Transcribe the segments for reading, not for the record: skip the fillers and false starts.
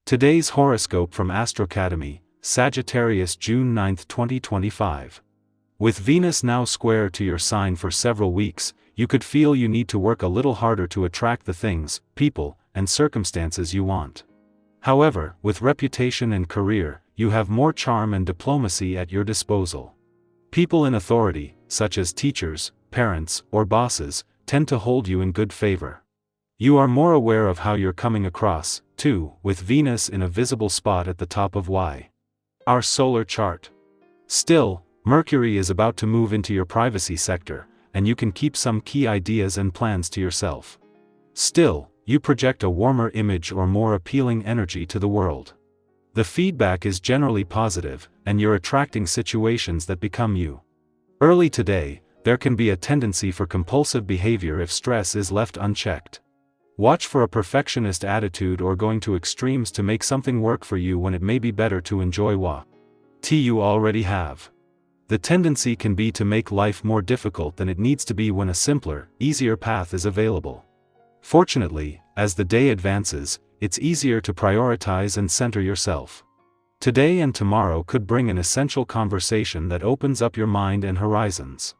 Today's horoscope from Astrocademy, Sagittarius, June 9, 2025. With Venus now square to your sign for several weeks, you could feel you need to work a little harder to attract the things, people, and circumstances you want. However, with reputation and career, you have more charm and diplomacy at your disposal. People in authority, such as teachers, parents, or bosses, tend to hold you in good favor. You are more aware of how you're coming across, too, with Venus in a visible spot at the top of our solar chart. Still, Mercury is about to move into your privacy sector, and you can keep some key ideas and plans to yourself. Still, you project a warmer image or more appealing energy to the world. The feedback is generally positive, and you're attracting situations that become you. Early today, there can be a tendency for compulsive behavior if stress is left unchecked. Watch for a perfectionist attitude or going to extremes to make something work for you when it may be better to enjoy what you already have. The tendency can be to make life more difficult than it needs to be when a simpler, easier path is available. Fortunately, as the day advances, it's easier to prioritize and center yourself. Today and tomorrow could bring an essential conversation that opens up your mind and horizons.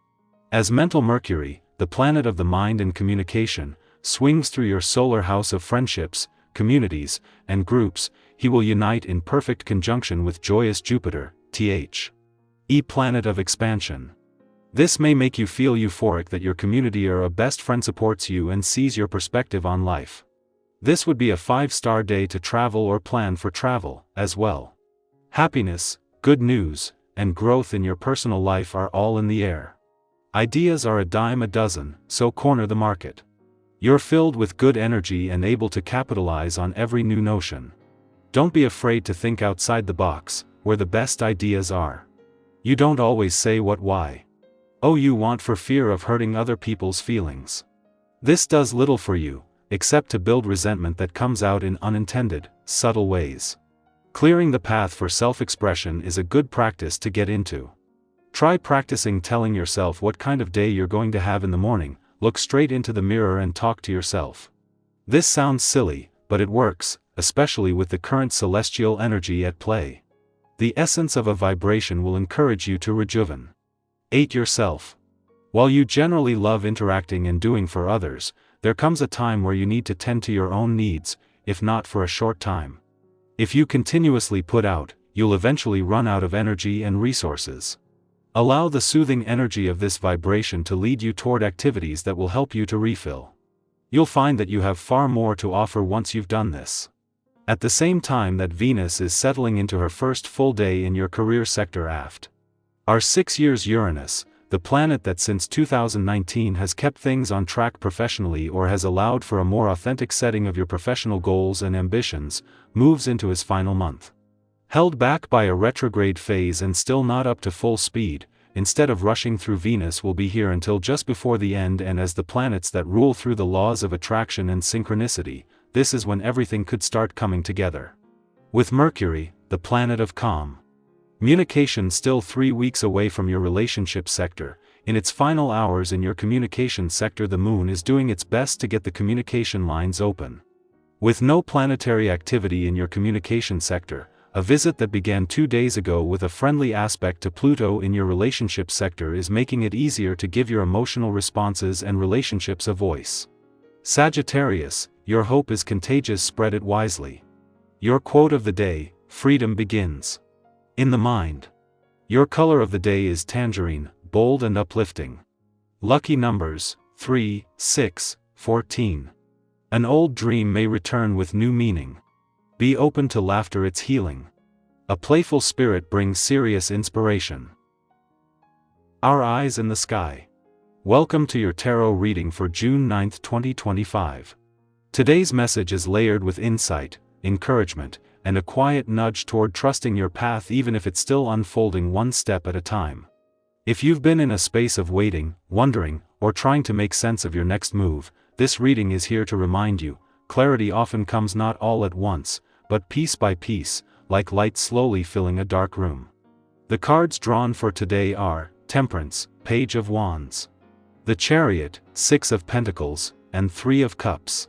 As mental Mercury, the planet of the mind and communication, swings through your solar house of friendships, communities, and groups, he will unite in perfect conjunction with joyous Jupiter, planet of expansion. This may make you feel euphoric that your community or a best friend supports you and sees your perspective on life. This would be a 5-star day to travel or plan for travel, as well. Happiness, good news, and growth in your personal life are all in the air. Ideas are a dime a dozen, so corner the market. You're filled with good energy and able to capitalize on every new notion. Don't be afraid to think outside the box, where the best ideas are. You don't always say what you want for fear of hurting other people's feelings. This does little for you, except to build resentment that comes out in unintended, subtle ways. Clearing the path for self-expression is a good practice to get into. Try practicing telling yourself what kind of day you're going to have in the morning. Look straight into the mirror and talk to yourself. This sounds silly, but it works, especially with the current celestial energy at play. The essence of a vibration will encourage you to rejuvenate yourself. While you generally love interacting and doing for others, there comes a time where you need to tend to your own needs, if not for a short time. If you continuously put out, you'll eventually run out of energy and resources. Allow the soothing energy of this vibration to lead you toward activities that will help you to refill. You'll find that you have far more to offer once you've done this. At the same time that Venus is settling into her first full day in your career sector our 6 years Uranus, the planet that since 2019 has kept things on track professionally or has allowed for a more authentic setting of your professional goals and ambitions, moves into his final month. Held back by a retrograde phase and still not up to full speed, instead of rushing through, Venus will be here until just before the end, and as the planets that rule through the laws of attraction and synchronicity, this is when everything could start coming together. With Mercury, the planet of calm communication, still 3 weeks away from your relationship sector, in its final hours in your communication sector, the moon is doing its best to get the communication lines open. With no planetary activity in your communication sector, a visit that began 2 days ago with a friendly aspect to Pluto in your relationship sector is making it easier to give your emotional responses and relationships a voice. Sagittarius, your hope is contagious, spread it wisely. Your quote of the day: freedom begins in the mind. Your color of the day is tangerine, bold and uplifting. Lucky numbers: 3, 6, 14. An old dream may return with new meaning. Be open to laughter, it's healing. A playful spirit brings serious inspiration. Our eyes in the sky. Welcome to your tarot reading for June 9, 2025. Today's message is layered with insight, encouragement, and a quiet nudge toward trusting your path, even if it's still unfolding one step at a time. If you've been in a space of waiting, wondering, or trying to make sense of your next move, this reading is here to remind you. Clarity often comes not all at once, but piece by piece, like light slowly filling a dark room. The cards drawn for today are Temperance, Page of Wands, the Chariot, 6 of Pentacles, and 3 of Cups.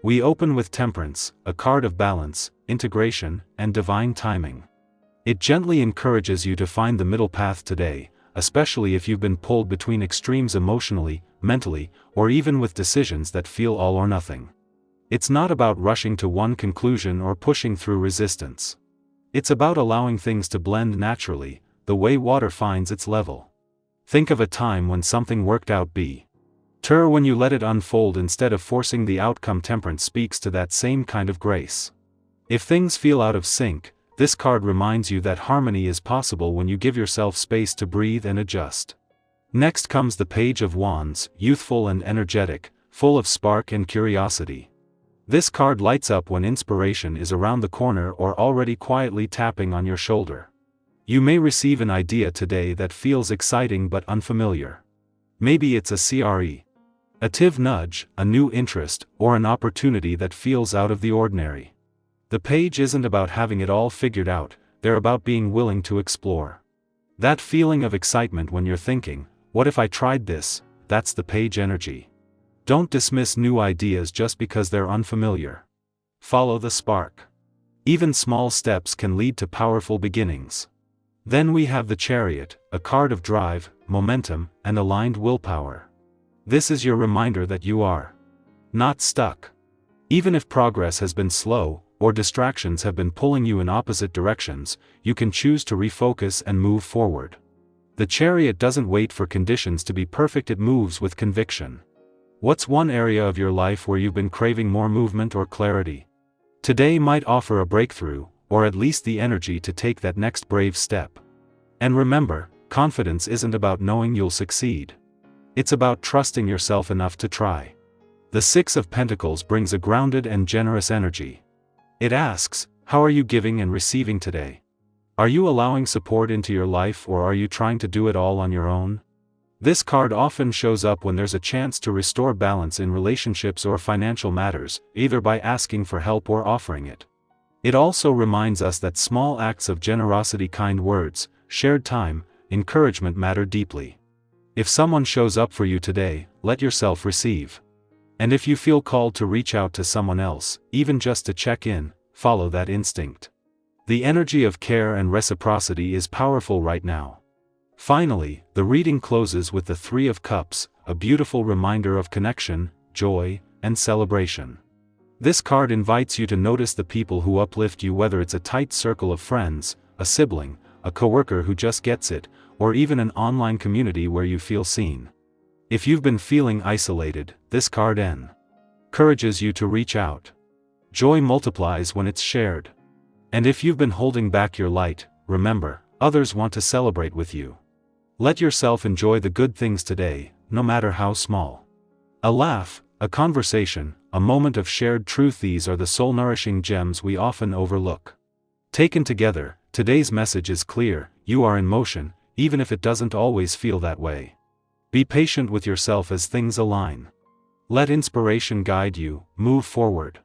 We open with Temperance, a card of balance, integration, and divine timing. It gently encourages you to find the middle path today, especially if you've been pulled between extremes emotionally, mentally, or even with decisions that feel all or nothing. It's not about rushing to one conclusion or pushing through resistance. It's about allowing things to blend naturally, the way water finds its level. Think of a time when something worked out better when you let it unfold instead of forcing the outcome. Temperance speaks to that same kind of grace. If things feel out of sync, this card reminds you that harmony is possible when you give yourself space to breathe and adjust. Next comes the Page of Wands, youthful and energetic, full of spark and curiosity. This card lights up when inspiration is around the corner or already quietly tapping on your shoulder. You may receive an idea today that feels exciting but unfamiliar. Maybe it's a creative nudge, a new interest, or an opportunity that feels out of the ordinary. The page isn't about having it all figured out, they're about being willing to explore. That feeling of excitement when you're thinking, what if I tried this? That's the page energy. Don't dismiss new ideas just because they're unfamiliar. Follow the spark. Even small steps can lead to powerful beginnings. Then we have the Chariot, a card of drive, momentum, and aligned willpower. This is your reminder that you are not stuck. Even if progress has been slow, or distractions have been pulling you in opposite directions, you can choose to refocus and move forward. The Chariot doesn't wait for conditions to be perfect, it moves with conviction. What's one area of your life where you've been craving more movement or clarity? Today might offer a breakthrough, or at least the energy to take that next brave step. And remember, confidence isn't about knowing you'll succeed. It's about trusting yourself enough to try. The Six of Pentacles brings a grounded and generous energy. It asks, how are you giving and receiving today? Are you allowing support into your life, or are you trying to do it all on your own? This card often shows up when there's a chance to restore balance in relationships or financial matters, either by asking for help or offering it. It also reminds us that small acts of generosity, kind words, shared time, encouragement matter deeply. If someone shows up for you today, let yourself receive. And if you feel called to reach out to someone else, even just to check in, follow that instinct. The energy of care and reciprocity is powerful right now. Finally, the reading closes with the Three of Cups, a beautiful reminder of connection, joy, and celebration. This card invites you to notice the people who uplift you, whether it's a tight circle of friends, a sibling, a coworker who just gets it, or even an online community where you feel seen. If you've been feeling isolated, this card encourages you to reach out. Joy multiplies when it's shared. And if you've been holding back your light, remember, others want to celebrate with you. Let yourself enjoy the good things today, no matter how small. A laugh, a conversation, a moment of shared truth, these are the soul-nourishing gems we often overlook. Taken together, today's message is clear: you are in motion, even if it doesn't always feel that way. Be patient with yourself as things align. Let inspiration guide you, move forward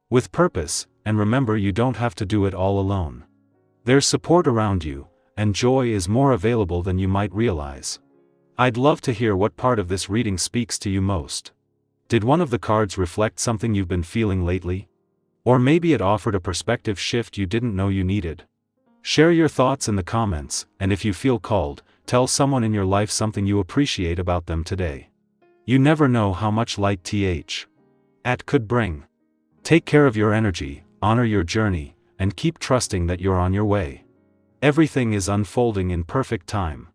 with purpose, and remember, you don't have to do it all alone. There's support around you, and joy is more available than you might realize. I'd love to hear what part of this reading speaks to you most. Did one of the cards reflect something you've been feeling lately? Or maybe it offered a perspective shift you didn't know you needed? Share your thoughts in the comments, and if you feel called, tell someone in your life something you appreciate about them today. You never know how much light that could bring. Take care of your energy, honor your journey, and keep trusting that you're on your way. Everything is unfolding in perfect time.